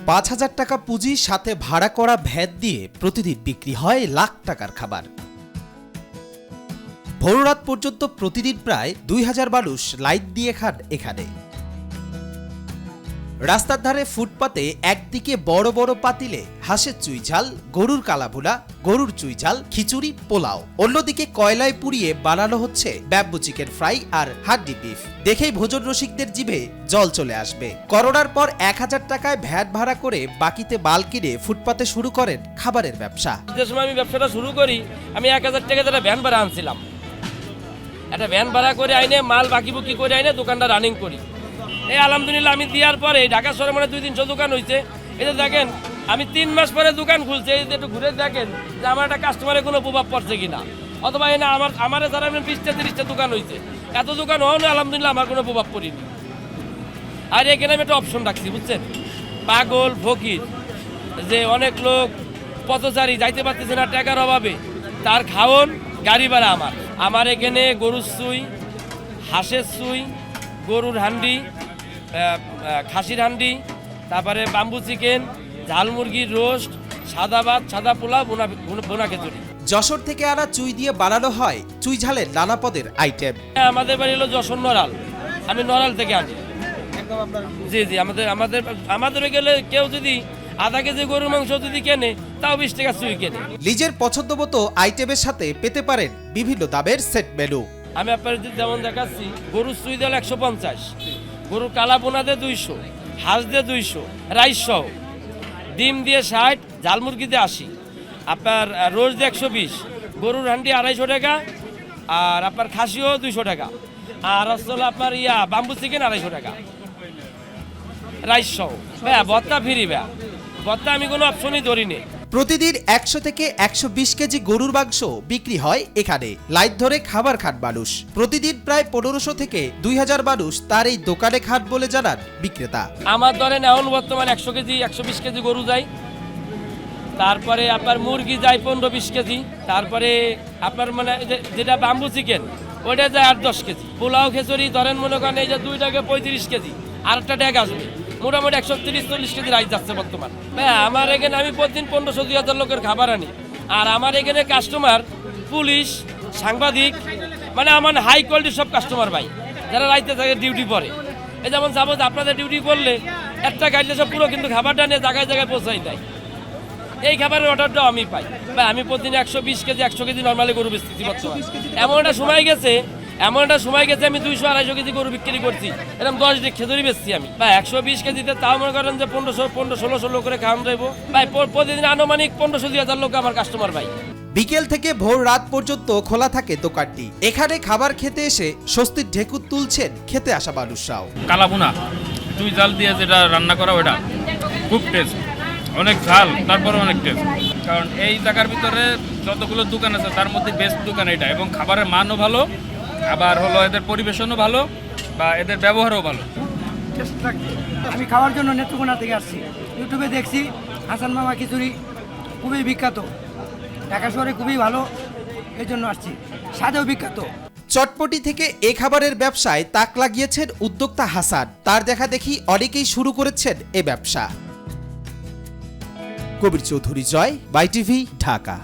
৫,০০০ টাকা পুঁজি সাথে ভাড়া করা ভ্যাট দিয়ে প্রতিদিন বিক্রি হয় লাখ টাকার খাবার। ভোররাত পর্যন্ত প্রতিদিন প্রায় ২,০০০ মানুষ লাইন দিয়ে খান এখানে। রাস্তার ধারে ফুটপাতে একদিকে বড় বড় পাতিলে হাঁসের চুই ঝাল, গরুর কালাভুনা, গরুর চুই ঝাল, খিচুড়ি, পোলাও। অন্যদিকে কয়লায় পুড়িয়ে বানানো হচ্ছে ব্যাম্বু চিকেন ফ্রাই আর হাড্ডি বিফ। দেখেই ভোজন রসিকদের জিভে জল চলে আসবে। করোনার পর ১,০০০ টাকায় ভ্যাট ভাড়া করে বাকিতে মাল কিনে ফুটপাতে শুরু করেন খাবারের ব্যবসা। যে সময় আমি ব্যবসাটা শুরু করি, আমি ১,০০০ টাকা একটা ভ্যান ভাড়া আনছিলাম। একটা ভ্যান ভাড়া করে আইনে মাল বাকি বুকি করে আইনে দোকানটা রানিং করি। এই আলহামদুলিল্লাহ আমি দেওয়ার পরে ঢাকা শহরে মানে ২-৩০০ দোকান হয়েছে। এই যে দেখেন আমি ৩ মাস পরে দোকান খুলছে, এই যে একটু ঘুরে দেখেন যে আমার একটা কাস্টমারের কোনো প্রভাব পড়ছে কিনা, অথবা এনে আমার যারা ২০টা-৩০টা দোকান হয়েছে, এত দোকান হও না আলহামদুলিল্লাহ আমার কোনো প্রভাব পড়েনি। আর এখানে আমি একটা অপশন রাখছি, বুঝছেন, পাগল ফকির যে অনেক লোক পথচারী যাইতে পারতেছে না টাকার অভাবে, তার খাওন গাড়ি ভাড়া আমার এখানে গরুর সুই, হাঁসের সুই, গরুর হান্ডি, খাসির হান্ডি, তারপরে বাম্বু চিকেন, ঝাল মুরগির রোস্ট, সাদা ভাত, সাদা পোলাও, বোনা খিচুড়ি। যশোর থেকে আনা চুই দিয়ে বানানো হয় চুই ঝালের নানা পদের আইটেম। আমাদের বাড়ি হলো যশোর নড়াল, আমি নড়াল থেকে আনি। জি জি, আমাদের গেলে কেউ যদি আধা কেজি গরুর মাংস যদি কেনে, তাও ২০ টাকা চুই কেনে। নিজের পছন্দ মতো আইটেমের সাথে পেতে পারেন বিভিন্ন দামের সেট মেনু। আমি আপনাদের যেমন দেখাচ্ছি, গরুর চুই দিলে ১৫০, গরুর কালা বোনা দিয়ে ২০০, হাঁস দিয়ে ২০০, রাইস সহ, ডিম দিয়ে ৬০, ঝাল মুরগি দিয়ে ৮০, আপনার রোজ দিয়ে ১২০, গরুর হান্ডি ২৫০ টাকা, আর আপনার খাসিও ২০০ টাকা, আর আসলে আপনার বাম্বু চিকেন ২৫০ টাকা, রাইস সহ। ভাইয়া ভত্তা ফ্রি, ভাইয়া ভত্তা আমি কোনো অপশনই ধরিনি। প্রতিদিন ১০০ থেকে ১২০ কেজি গরুর মাংস বিক্রি হয় এখানে। লাইন ধরে খাবার খান মানুষ। প্রতিদিন প্রায় ১৫০০ থেকে ২,০০০ মানুষ তার এই দোকানে খান বলে জানান বিক্রেতা। আমার ধরেন এখন বর্তমানে ১০০ কেজি ১২০ কেজি গরু যায়, তারপরে আপনার মুরগি যায় ১৫-২০ কেজি, তারপরে আপনার মানে যেটা বাম্বু চিকেন ওইটা যায় ৮-১০ কেজি, পোলাও খিচুড়ি ধরেন মনে করেন এই যে ২ টাকা ৩৫ কেজি, আর একটা ট্যাগ আসবে, মোটামুটি ১৩০-৪০ কেজি রাইস যাচ্ছে বর্তমান। হ্যাঁ, আমার এখানে আমি প্রতিদিন ১৫০০-২,০০০ লোকের খাবার আনি। আর আমার এখানে কাস্টমার পুলিশ, সাংবাদিক, মানে আমার হাই কোয়ালিটির সব কাস্টমার ভাই, যারা রাইতে থাকে ডিউটি পরে। এই যেমন সাপোজ আপনাদের ডিউটি করলে একটা গাড়িতে সব পুরো কিন্তু খাবারটা নিয়ে জায়গায় জায়গায় পৌঁছাই দেয়। এই খাবারের অর্ডারটাও আমি পাই। ভাই আমি প্রতিদিন ১২০ কেজি ১০০ কেজি নর্মালি গরু বেচতেছি বর্তমান। এমন একটা সময় গেছে আমি ২০০-২৫০ কেজি গরু বিক্রি করছি, এরকম 10 দিক খেজুরি বেচছি আমি। ভাই ১২০ কেজিতে তাও মনে করেন যে ১৫০০-১৬০০ লোক করে খাওয়ান যাইব। ভাই প্রতিদিন আনুমানিক ১৫০০-২,০০০ লোক আমার কাস্টমার ভাই। বিকেল থেকে ভোর রাত পর্যন্ত খোলা থাকে দোকানটি। এখানে খাবার খেতে এসে স্বস্তির ঢেকুর তুলছেন খেতে আসা মানুষরাও। কালাভুনা চুই ঝাল দিয়ে যেটা রান্না করা, ওটা খুব টেস্ট, অনেক ঝাল, তারপরে অনেক টেস্ট। কারণ এই জায়গার ভিতরে যতগুলো দোকান আছে তার মধ্যে বেস্ট দোকান এটা, এবং খাবারের মানও ভালো, আবার হলো এদের পরিবেশনও ভালো, বা এদের ব্যবহারও ভালো। আমি খাওয়ার জন্য নেত্রকোনা থেকে আসছি, ইউটিউবে দেখছি হাসান মামা খিচুড়ি খুবই বিখ্যাত, ঢাকা শহরে খুবই ভালো, এই জন্য আসছি, স্বাদেও বিখ্যাত। চটপটি থেকে এ খাবারের ব্যবসায় তাক লাগিয়েছেন উদ্যোক্তা হাসান। তার দেখা দেখি অনেকেই শুরু করেছেন এ ব্যবসা। কবির চৌধুরী, জয়, বাইটিভি, ঢাকা।